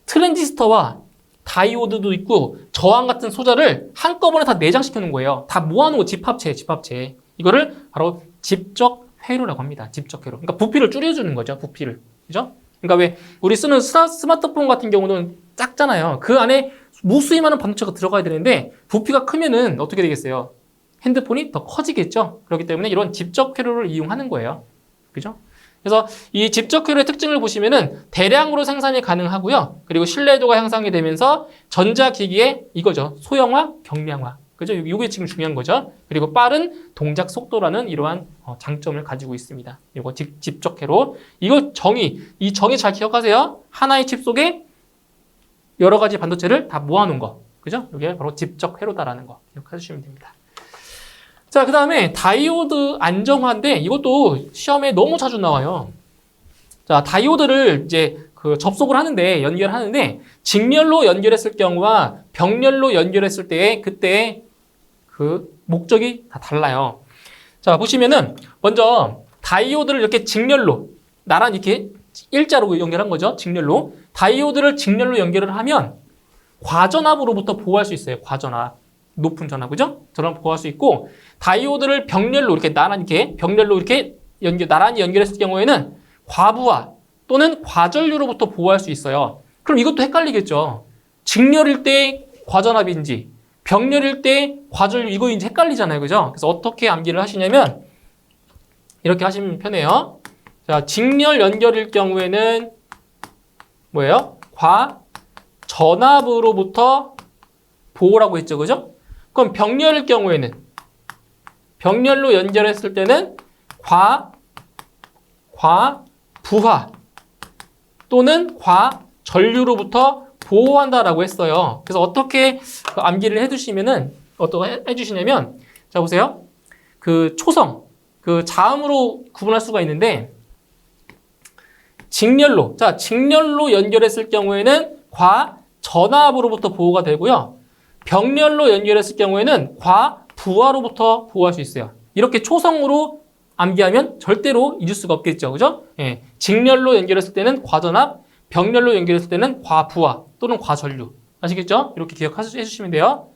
트랜지스터와 다이오드도 있고 저항 같은 소자를 한꺼번에 다 내장시켜 놓은 거예요. 다 모아놓은 거, 집합체. 이거를 바로 집적 회로라고 합니다. 집적 회로. 그러니까 부피를 줄여주는 거죠. 부피를. 그죠? 그러니까 왜 우리 쓰는 스마트폰 같은 경우는 작잖아요. 그 안에 무수히 많은 반도체가 들어가야 되는데 부피가 크면은 어떻게 되겠어요? 핸드폰이 더 커지겠죠. 그렇기 때문에 이런 집적 회로를 이용하는 거예요. 그죠? 그래서 이 집적 회로의 특징을 보시면은 대량으로 생산이 가능하고요. 그리고 신뢰도가 향상이 되면서 전자기기의 이거죠. 소형화, 경량화. 그죠? 이게 지금 중요한 거죠. 그리고 빠른 동작 속도라는 이러한 장점을 가지고 있습니다. 이거 집적 회로. 이 정의 잘 기억하세요. 하나의 칩 속에 여러 가지 반도체를 다 모아놓은 거. 그죠? 이게 바로 집적 회로다라는 거 기억해 주시면 됩니다. 자, 그 다음에 다이오드 안정화인데 이것도 시험에 너무 자주 나와요. 자, 다이오드를 이제 접속을 하는데, 연결하는데, 직렬로 연결했을 경우와 병렬로 연결했을 때, 그때 그 목적이 다 달라요. 자, 보시면은, 먼저 다이오드를 이렇게 직렬로, 나란히 이렇게 일자로 연결한 거죠. 직렬로. 다이오드를 직렬로 연결을 하면, 과전압으로부터 보호할 수 있어요. 과전압. 높은 전압, 그죠? 저런 보호할 수 있고, 다이오드를 병렬로 이렇게 병렬로 이렇게 나란히 연결했을 경우에는 과부하 또는 과전류로부터 보호할 수 있어요. 그럼 이것도 헷갈리겠죠. 직렬일 때 과전압인지, 병렬일 때 과전류, 이거 이제 헷갈리잖아요, 그죠? 그래서 어떻게 암기를 하시냐면, 이렇게 하시면 편해요. 자, 직렬 연결일 경우에는 뭐예요? 과전압으로부터 보호라고 했죠, 그죠? 그럼 병렬일 경우에는 병렬로 연결했을 때는 과부하 또는 과전류로부터 보호한다라고 했어요. 그래서 어떻게 암기를 해두시면은 어떻게 해주시냐면, 자 보세요. 그 초성, 그 자음으로 구분할 수가 있는데 직렬로 연결했을 경우에는 과전압으로부터 보호가 되고요. 병렬로 연결했을 경우에는 과부하로부터 보호할 수 있어요. 이렇게 초성으로 암기하면 절대로 잊을 수가 없겠죠. 그죠? 예. 직렬로 연결했을 때는 과전압, 병렬로 연결했을 때는 과부하 또는 과전류. 아시겠죠? 이렇게 기억해 주시면 돼요.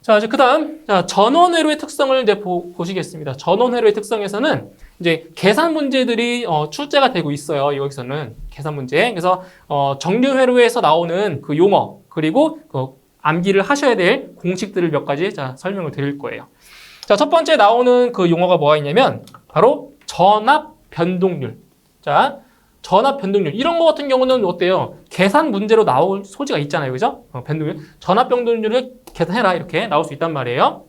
자, 이제 그 다음, 전원회로의 특성을 이제 보시겠습니다. 전원회로의 특성에서는 이제 계산 문제들이 출제가 되고 있어요. 여기서는 계산 문제. 그래서 정류회로에서 나오는 그 용어, 그리고 암기를 하셔야 될 공식들을 몇 가지 설명을 드릴 거예요. 자, 첫 번째 나오는 그 용어가 뭐가 있냐면 바로 전압 변동률. 자, 전압 변동률. 이런 거 같은 경우는 어때요? 계산 문제로 나올 소지가 있잖아요. 그죠? 변동률. 전압 변동률을 계산해라. 이렇게 나올 수 있단 말이에요.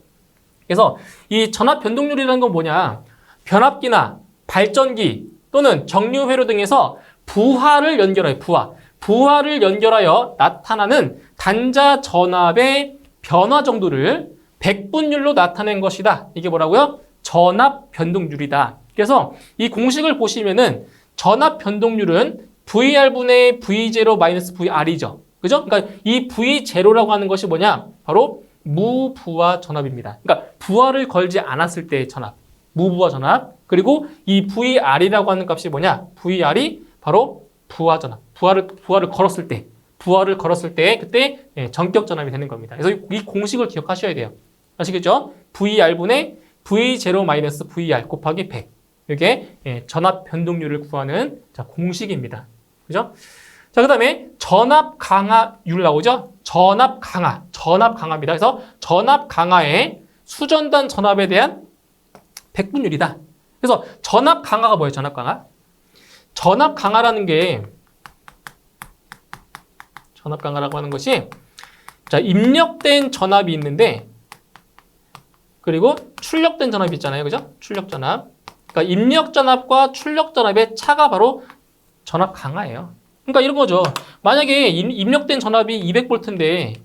그래서 이 전압 변동률이라는 건 뭐냐? 변압기나 발전기 또는 정류회로 등에서 부하를 연결해요. 부하를 연결하여 나타나는 단자 전압의 변화 정도를 백분율로 나타낸 것이다. 이게 뭐라고요? 전압 변동률이다. 그래서 이 공식을 보시면은 전압 변동률은 VR분의 V0 마이너스 VR이죠. 그죠? 그러니까 이 V0라고 하는 것이 뭐냐? 바로 무부하 전압입니다. 그러니까 부하를 걸지 않았을 때의 전압. 무부하 전압. 그리고 이 VR이라고 하는 값이 뭐냐? VR이 바로 부하 전압. 부하를 걸었을 때 그때 전격 전압이 되는 겁니다. 그래서 이 공식을 기억하셔야 돼요. 아시겠죠? VR분의 V0 마이너스 VR 곱하기 100. 이게 전압 변동률을 구하는 공식입니다. 그죠? 자, 그 다음에 전압 강화율 나오죠? 전압 강화입니다. 그래서 전압 강화의 수전단 전압에 대한 백분율이다. 그래서 전압 강화가 뭐예요? 전압 강화? 전압 강화라는 게 전압 강화라고 하는 것이 자, 입력된 전압이 있는데 그리고 출력된 전압이 있잖아요. 그죠? 출력 전압. 그러니까 입력 전압과 출력 전압의 차가 바로 전압 강화예요. 그러니까 이런 거죠. 만약에 입력된 전압이 200V인데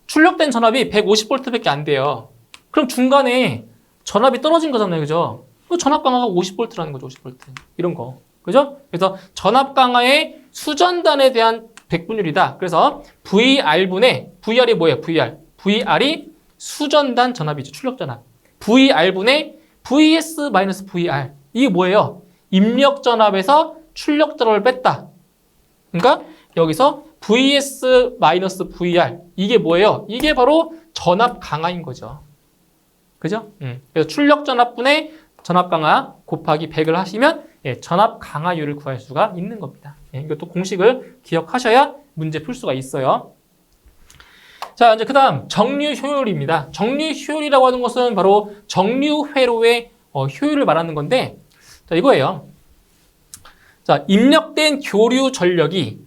출력된 전압이 150V밖에 안 돼요. 그럼 중간에 전압이 떨어진 거잖아요. 그죠? 전압 강화가 50V라는 거죠. 50V. 이런 거. 그죠? 그래서 전압 강화의 수전단에 대한 백분율이다. 그래서 VR분의 VR이 뭐예요? VR이 수전단 전압이죠. 출력 전압. VR분의 VS-VR. 이게 뭐예요? 입력 전압에서 출력 전압을 뺐다. 그러니까 여기서 VS-VR. 이게 뭐예요? 이게 바로 전압 강화인 거죠. 그죠? 그래서 출력 전압분의 전압 강화 곱하기 100을 하시면 전압 강화율을 구할 수가 있는 겁니다. 이것도 공식을 기억하셔야 문제 풀 수가 있어요. 자, 이제 그 다음 정류 효율입니다. 정류 효율이라고 하는 것은 바로 정류 회로의 효율을 말하는 건데, 자, 이거예요. 자, 입력된 교류 전력이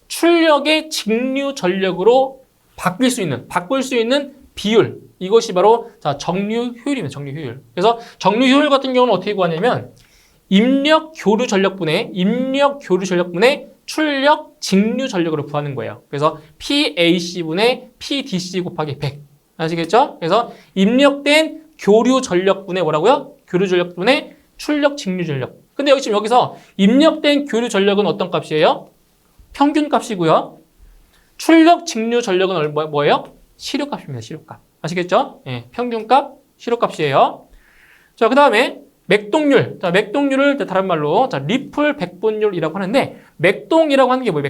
출력의 직류 전력으로 바꿀 수 있는 비율. 이것이 바로 자, 정류 효율입니다. 정류 효율. 그래서 정류 효율 같은 경우는 어떻게 구하냐면 입력 교류 전력분의 출력 직류 전력으로 구하는 거예요. 그래서 PAC분의 PDC 곱하기 100. 아시겠죠? 그래서 입력된 교류 전력분의 뭐라고요? 교류 전력분의 출력 직류 전력. 근데 여기 지금 여기서 입력된 교류 전력은 어떤 값이에요? 평균 값이고요. 출력 직류 전력은 뭐예요? 시료값입니다. 시료값. 아시겠죠? 예, 평균값, 시료값이에요. 자, 그 다음에 맥동률. 자, 맥동률을 다른 말로 자, 리플 백분율이라고 하는데 맥동이라고 하는 게 뭐예요?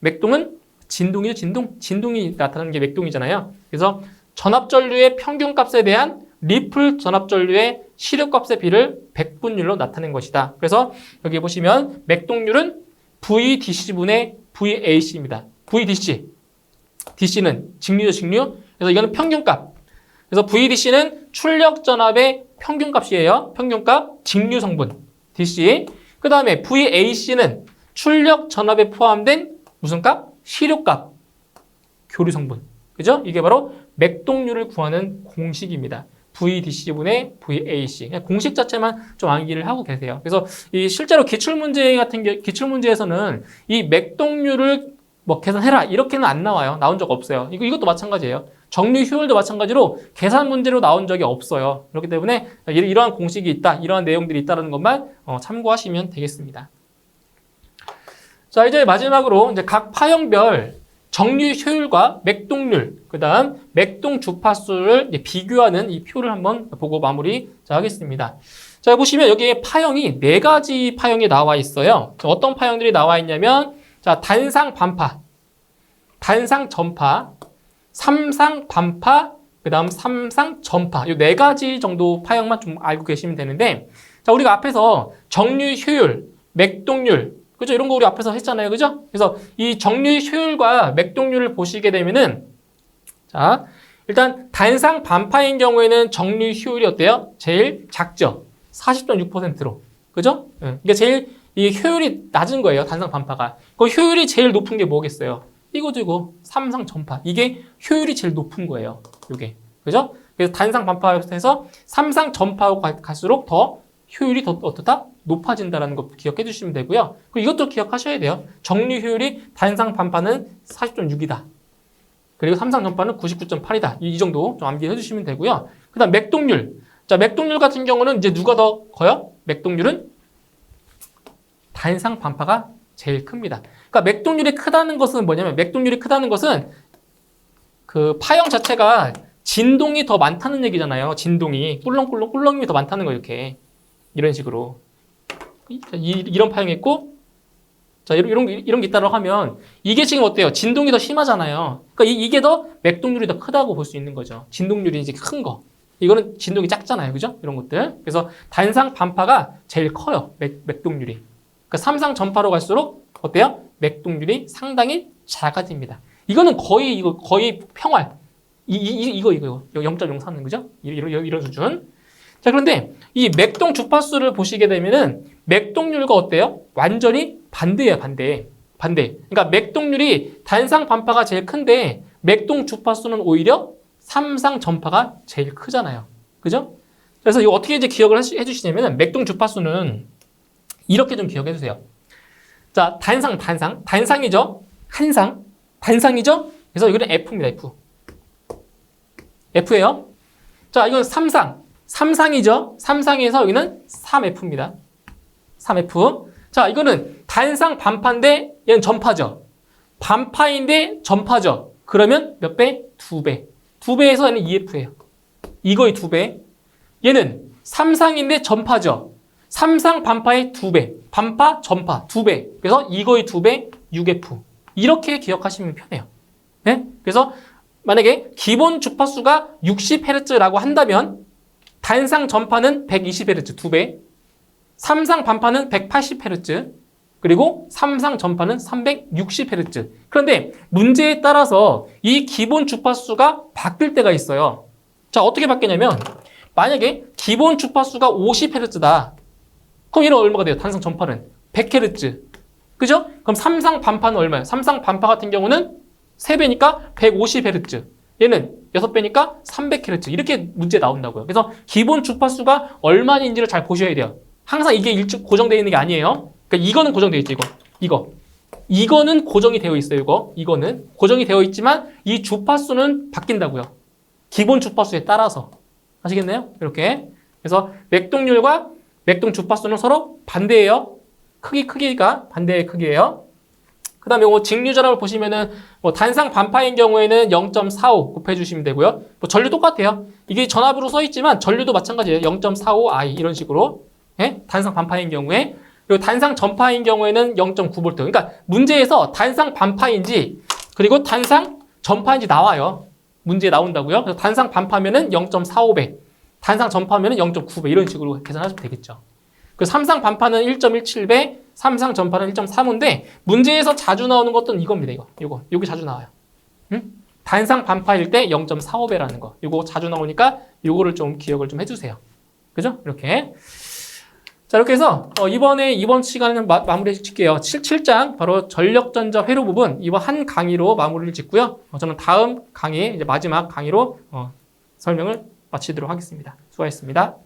맥동은 진동이죠. 진동이 나타나는 게 맥동이잖아요. 그래서 전압전류의 평균값에 대한 리플 전압전류의 시료값의 비를 백분율로 나타낸 것이다. 그래서 여기 보시면 맥동률은 VDC분의 VAC입니다. DC는 직류죠, 직류. 그래서 이거는 평균값. 그래서 VDC는 출력 전압의 평균값이에요. 평균값, 직류 성분, DC. 그 다음에 VAC는 출력 전압에 포함된 무슨 값? 시료값, 교류 성분. 그죠? 이게 바로 맥동률을 구하는 공식입니다. VDC분의 VAC. 그냥 공식 자체만 좀 암기를 하고 계세요. 그래서 이 실제로 기출문제에서는 이 맥동률을 뭐 계산해라 이렇게는 안 나와요. 나온 적 없어요. 이것도 마찬가지예요. 정류 효율도 마찬가지로 계산 문제로 나온 적이 없어요. 그렇기 때문에 이러한 공식이 있다, 이러한 내용들이 있다는 것만 참고하시면 되겠습니다. 자, 이제 마지막으로 이제 각 파형별 정류 효율과 맥동률, 그다음 맥동 주파수를 비교하는 이 표를 한번 보고 마무리 하겠습니다. 자, 보시면 여기에 파형이 4가지 파형이 나와 있어요. 어떤 파형들이 나와 있냐면 자, 단상 반파, 단상 전파, 삼상 반파, 그 다음 삼상 전파. 이 4가지 정도 파형만 좀 알고 계시면 되는데, 자, 우리가 앞에서 정류 효율, 맥동률, 그죠? 이런 거 우리 앞에서 했잖아요. 그죠? 그래서 이 정류 효율과 맥동률을 보시게 되면은, 자, 일단 단상 반파인 경우에는 정류 효율이 어때요? 제일 작죠? 40.6%로. 그죠? 이게 제일 이 효율이 낮은 거예요. 단상 반파가. 그 효율이 제일 높은 게 뭐겠어요? 이거 삼상 전파. 이게 효율이 제일 높은 거예요. 이게. 그죠? 그래서 단상 반파에서 삼상 전파로 갈수록 더 효율이 더 어떻다? 높아진다는 거 기억해 주시면 되고요. 그리고 이것도 기억하셔야 돼요. 정류 효율이 단상 반파는 40.6이다. 그리고 삼상 전파는 99.8이다. 이 정도 좀 암기해 주시면 되고요. 그 다음 맥동률. 자, 맥동률 같은 경우는 이제 누가 더 커요? 맥동률은 단상 반파가 제일 큽니다. 그러니까 맥동률이 크다는 것은 뭐냐면 맥동률이 크다는 것은 그 파형 자체가 진동이 더 많다는 얘기잖아요. 진동이 꿀렁꿀렁 꿀렁이 더 많다는 거 이렇게 이런 식으로 이런 파형이 있고 자 이런 게 있다고 하면 이게 지금 어때요? 진동이 더 심하잖아요. 그러니까 이게 더 맥동률이 더 크다고 볼 수 있는 거죠. 진동률이 이제 큰 거. 이거는 진동이 작잖아요. 그죠? 이런 것들. 그래서 단상 반파가 제일 커요. 맥동률이. 그러니까 그러니까 삼상 전파로 갈수록 어때요? 맥동률이 상당히 작아집니다. 이거는 거의 평활. 이거 0.03는 그죠? 이런 수준. 자, 그런데 이 맥동 주파수를 보시게 되면은 맥동률과 어때요? 완전히 반대예요, 반대. 그러니까 맥동률이 단상 반파가 제일 큰데 맥동 주파수는 오히려 삼상 전파가 제일 크잖아요. 그죠? 그래서 이거 어떻게 이제 기억을 해주시냐면은 맥동 주파수는 이렇게 좀 기억해 주세요. 자, 단상이죠? 단상이죠? 그래서 이거는 F입니다, F. F예요. 자, 이건 삼상이죠? 삼상에서 여기는 3F입니다. 3F. 자, 이거는 단상 반파인데 얘는 전파죠. 반파인데 전파죠. 그러면 몇 배? 2배. 2배에서 얘는 2F예요. 이거의 2배. 얘는 삼상인데 전파죠. 삼상 반파의 2배. 반파, 전파 2배. 그래서 이거의 2배, 6F. 이렇게 기억하시면 편해요. 네? 그래서 만약에 기본 주파수가 60Hz라고 한다면 단상 전파는 120Hz 2배, 삼상 반파는 180Hz, 그리고 삼상 전파는 360Hz. 그런데 문제에 따라서 이 기본 주파수가 바뀔 때가 있어요. 자, 어떻게 바뀌냐면 만약에 기본 주파수가 50Hz다. 그럼 얘는 얼마가 돼요? 단상 전파는 100Hz. 그죠? 그럼 삼상 반파는 얼마예요? 삼상 반파 같은 경우는 3배니까 150Hz. 얘는 6배니까 300Hz. 이렇게 문제 나온다고요. 그래서 기본 주파수가 얼마인지를 잘 보셔야 돼요. 항상 이게 고정되어 있는 게 아니에요. 그러니까 이거는 고정되어 있죠, 이거는 고정이 되어 있어요, 이거는 고정이 되어 있지만 이 주파수는 바뀐다고요. 기본 주파수에 따라서. 아시겠나요? 이렇게. 그래서 맥동률과 맥동 주파수는 서로 반대예요. 크기가 반대의 크기예요. 그 다음에 이거 직류전압을 보시면은 뭐 단상 반파인 경우에는 0.45 곱해주시면 되고요. 뭐 전류 똑같아요. 이게 전압으로 써 있지만 전류도 마찬가지예요. 0.45I 이런 식으로. 예? 단상 반파인 경우에. 그리고 단상 전파인 경우에는 0.9V. 그러니까 문제에서 단상 반파인지 그리고 단상 전파인지 나와요. 문제에 나온다고요. 그래서 단상 반파면은 0.45배, 단상 전파면은 0.9배 이런 식으로 계산하시면 되겠죠. 그 삼상 반파는 1.17배, 삼상 전파는 1.35인데 문제에서 자주 나오는 것은 이겁니다. 이거 자주 나와요. 응? 단상 반파일 때 0.45배라는 거. 이거 자주 나오니까 이거를 좀 기억을 좀 해주세요. 그죠? 이렇게. 자, 이렇게 해서 이번 시간은 마무리 짓게요. 7장 바로 전력전자 회로 부분 이번 한 강의로 마무리를 짓고요. 저는 다음 강의 이제 마지막 강의로 설명을 마치도록 하겠습니다. 수고하셨습니다.